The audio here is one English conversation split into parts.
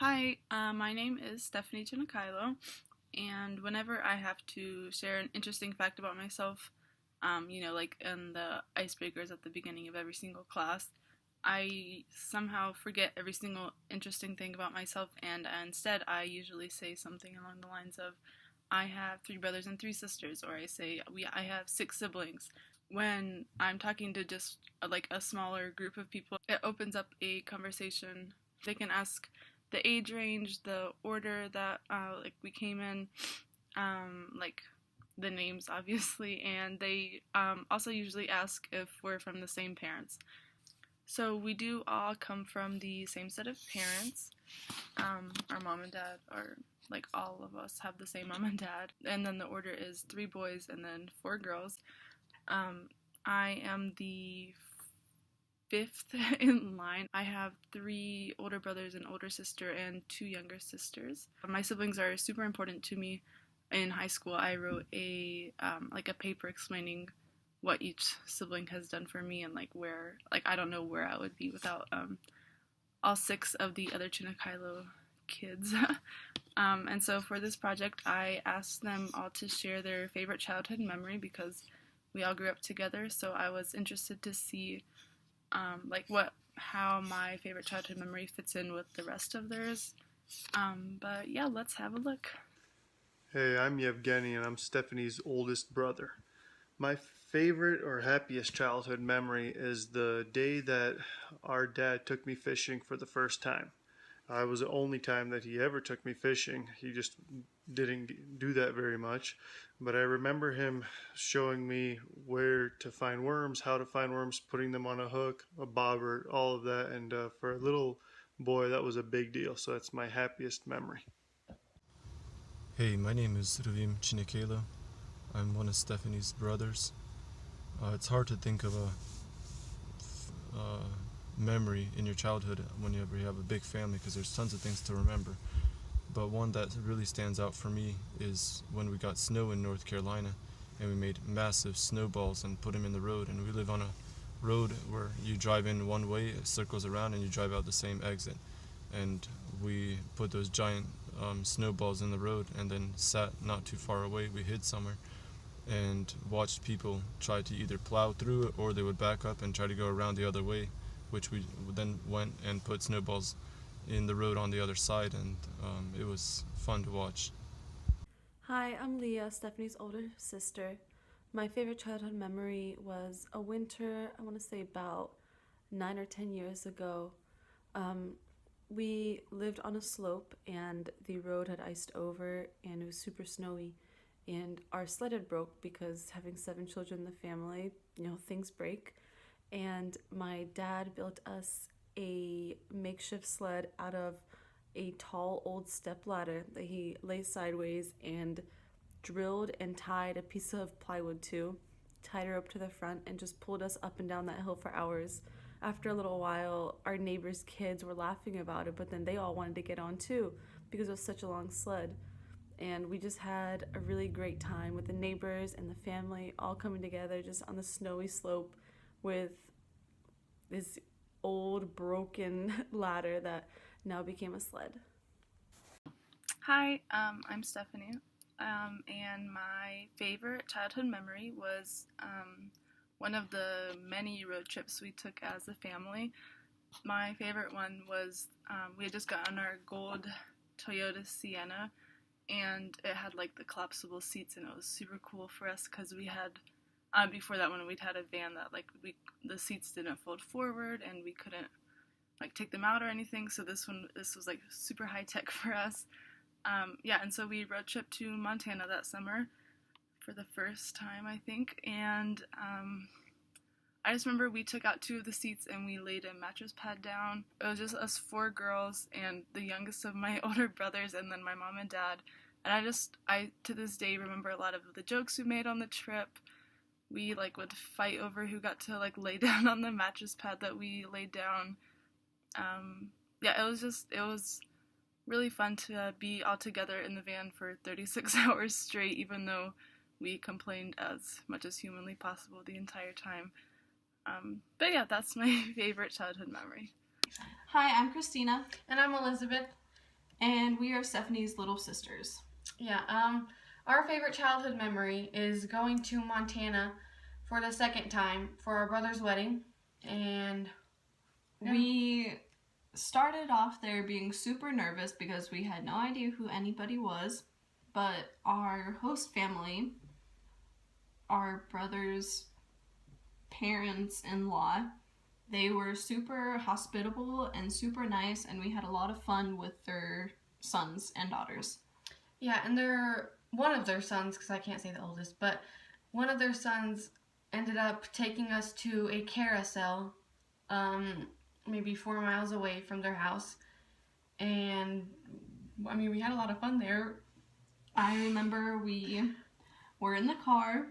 Hi, my name is Stephanie Chinikaylo, and whenever I have to share an interesting fact about myself, like in the icebreakers at the beginning of every single class, I somehow forget every single interesting thing about myself, and instead I usually say something along the lines of, I have three brothers and three sisters, or I say I have six siblings. When I'm talking to just like a smaller group of people, it opens up a conversation. They can ask the age range, the order that like we came in, like the names obviously, and they also usually ask if we're from the same parents. So we do all come from the same set of parents. Our mom and dad are like all of us have the same mom and dad, and then the order is three boys and then four girls. I am the fifth in line. I have three older brothers, an older sister, and two younger sisters. My siblings are super important to me. In high school, I wrote a paper explaining what each sibling has done for me and where I don't know where I would be without all six of the other Chinikaylo kids. And so for this project, I asked them all to share their favorite childhood memory because we all grew up together. So I was interested to see how my favorite childhood memory fits in with the rest of theirs. But yeah, let's have a look. Hey, I'm Yevgeny and I'm Stephanie's oldest brother. My favorite or happiest childhood memory is the day that our dad took me fishing for the first time. It was the only time that he ever took me fishing. He just didn't do that very much. But I remember him showing me where to find worms, how to find worms, putting them on a hook, a bobber, all of that. And for a little boy, that was a big deal. So that's my happiest memory. Hey, my name is Chinikaylo. I'm one of Stephanie's brothers. It's hard to think of a memory in your childhood whenever you have a big family because there's tons of things to remember. But one that really stands out for me is when we got snow in North Carolina and we made massive snowballs and put them in the road. And we live on a road where you drive in one way, it circles around, and you drive out the same exit. And we put those giant snowballs in the road and then sat not too far away. We hid somewhere and watched people try to either plow through it or they would back up and try to go around the other way, which we then went and put snowballs in the road on the other side, and it was fun to watch. Hi, I'm Leah, Stephanie's older sister. My favorite childhood memory was a winter, I want to say about 9 or 10 years ago. We lived on a slope and the road had iced over and it was super snowy. And our sled had broke because having 7 children in the family, things break. And my dad built us a makeshift sled out of a tall old step ladder that he laid sideways and drilled and tied a piece of plywood to, tied her up to the front, and just pulled us up and down that hill for hours. After a little while, our neighbors' kids were laughing about it, but then they all wanted to get on too because it was such a long sled. And we just had a really great time with the neighbors and the family all coming together just on the snowy slope with this old broken ladder that now became a sled. Hi, I'm Stephanie, and my favorite childhood memory was one of the many road trips we took as a family. My favorite one was we had just gotten our gold Toyota Sienna, and it had the collapsible seats, and it was super cool for us because we had before that one we'd had a van that the seats didn't fold forward and we couldn't take them out or anything. So this was super high tech for us. And so we road trip to Montana that summer for the first time, I think, and I just remember we took out 2 of the seats and we laid a mattress pad down. It was just us 4 girls and the youngest of my older brothers and then my mom and dad. And I to this day remember a lot of the jokes we made on the trip. We would fight over who got to lay down on the mattress pad that we laid down. It was really fun to be all together in the van for 36 hours straight, even though we complained as much as humanly possible the entire time. But yeah, that's my favorite childhood memory. Hi, I'm Christina. And I'm Elizabeth. And we are Stephanie's little sisters. Yeah, our favorite childhood memory is going to Montana for the second time for our brother's wedding. And we started off there being super nervous because we had no idea who anybody was. But our host family, our brother's parents-in-law, they were super hospitable and super nice, and we had a lot of fun with their sons and daughters. Yeah, and one of their sons, because I can't say the oldest, but one of their sons ended up taking us to a carousel, maybe 4 miles away from their house. And, I mean, we had a lot of fun there. I remember we were in the car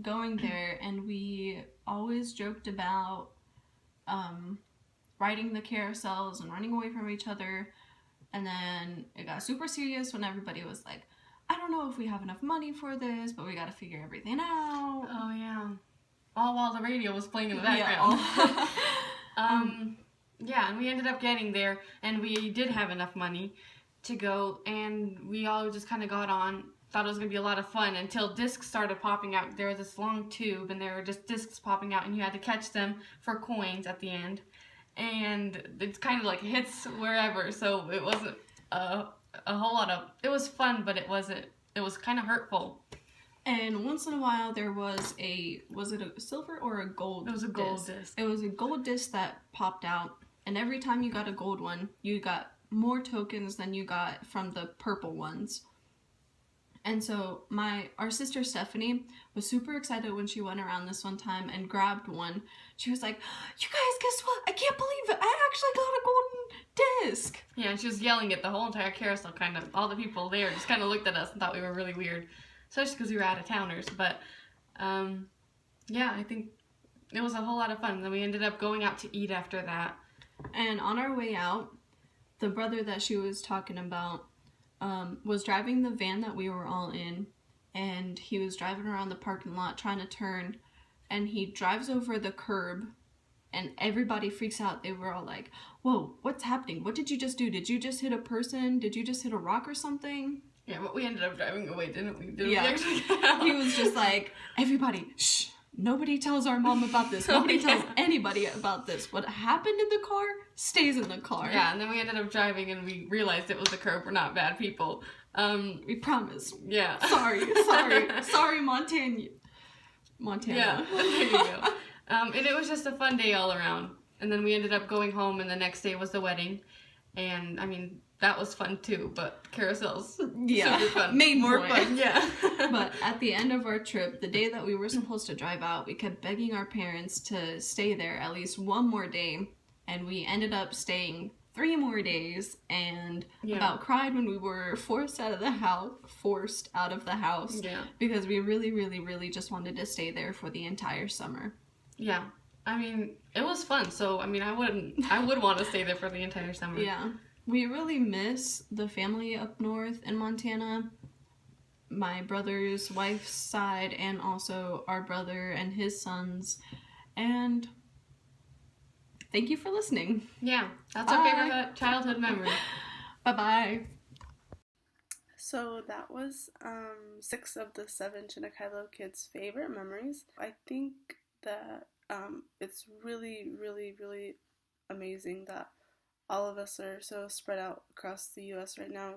going there, and we always joked about riding the carousels and running away from each other. And then it got super serious when everybody was like, I don't know if we have enough money for this, but we got to figure everything out. Oh, yeah. All while the radio was playing in the background. Yeah, and we ended up getting there, and we did have enough money to go, and we all just kind of got on, thought it was going to be a lot of fun, until discs started popping out. There was this long tube, and there were just discs popping out, and you had to catch them for coins at the end. And it's kind of like hits wherever, so it wasn't a whole lot of, it was fun, but it was kind of hurtful. And once in a while there was it a silver or a gold? It was a gold disc. It was a gold disc that popped out, and every time you got a gold one, you got more tokens than you got from the purple ones. And so our sister Stephanie was super excited when she went around this one time and grabbed one. She was like, you guys, guess what? I can't believe it. I actually got a golden disc. Yeah, and she was yelling at the whole entire carousel, kind of. All the people there just kind of looked at us and thought we were really weird. Especially because we were out-of-towners. But, yeah, I think it was a whole lot of fun. Then we ended up going out to eat after that. And on our way out, the brother that she was talking about was driving the van that we were all in, and he was driving around the parking lot trying to turn, and he drives over the curb, and everybody freaks out. They were all like, whoa, what's happening? What did you just do? Did you just hit a person? Did you just hit a rock or something? Yeah, but we ended up driving away, didn't we? We actually get out? He was just like, everybody, shh. Nobody tells our mom about this. Nobody tells anybody about this. What happened in the car stays in the car. Yeah, and then we ended up driving and we realized it was a curb. We're not bad people. We promise. Yeah. Sorry, Montana. Yeah, there you go. And it was just a fun day all around. And then we ended up going home, and the next day was the wedding. And, I mean, that was fun too, but carousels, yeah, super fun. Made more point. fun, yeah. But at the end of our trip, the day that we were supposed to drive out, we kept begging our parents to stay there at least one more day, and we ended up staying 3 more days, and about cried when we were forced out of the house, because we really, really, really just wanted to stay there for the entire summer. Yeah. I mean, it was fun, so, I mean, I would want to stay there for the entire summer. Yeah. We really miss the family up north in Montana. My brother's wife's side, and also our brother and his sons. And thank you for listening. Yeah, that's our favorite childhood memory. Bye-bye. So that was 6 of the 7 Chinikaylo kids' favorite memories. I think that it's really, really, really amazing that all of us are so spread out across the U.S. right now.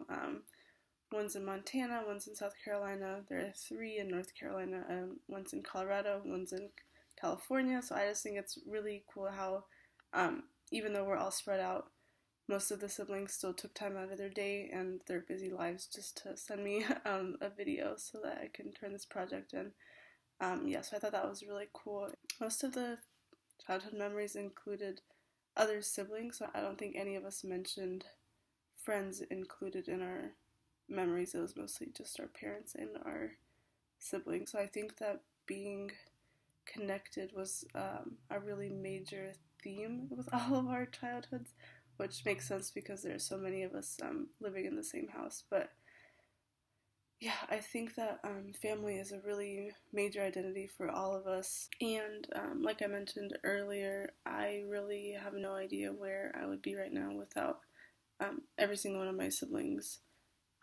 One's in Montana, one's in South Carolina. There are 3 in North Carolina. One's in Colorado, one's in California. So I just think it's really cool how, even though we're all spread out, most of the siblings still took time out of their day and their busy lives just to send me a video so that I can turn this project in. So I thought that was really cool. Most of the childhood memories included other siblings, so I don't think any of us mentioned friends included in our memories. It was mostly just our parents and our siblings. So I think that being connected was a really major theme with all of our childhoods, which makes sense because there are so many of us living in the same house. But yeah, I think that family is a really major identity for all of us. And like I mentioned earlier, I really have no idea where I would be right now without every single one of my siblings,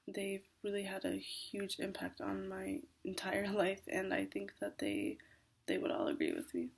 they've really had a huge impact on my entire life, and I think that they would all agree with me.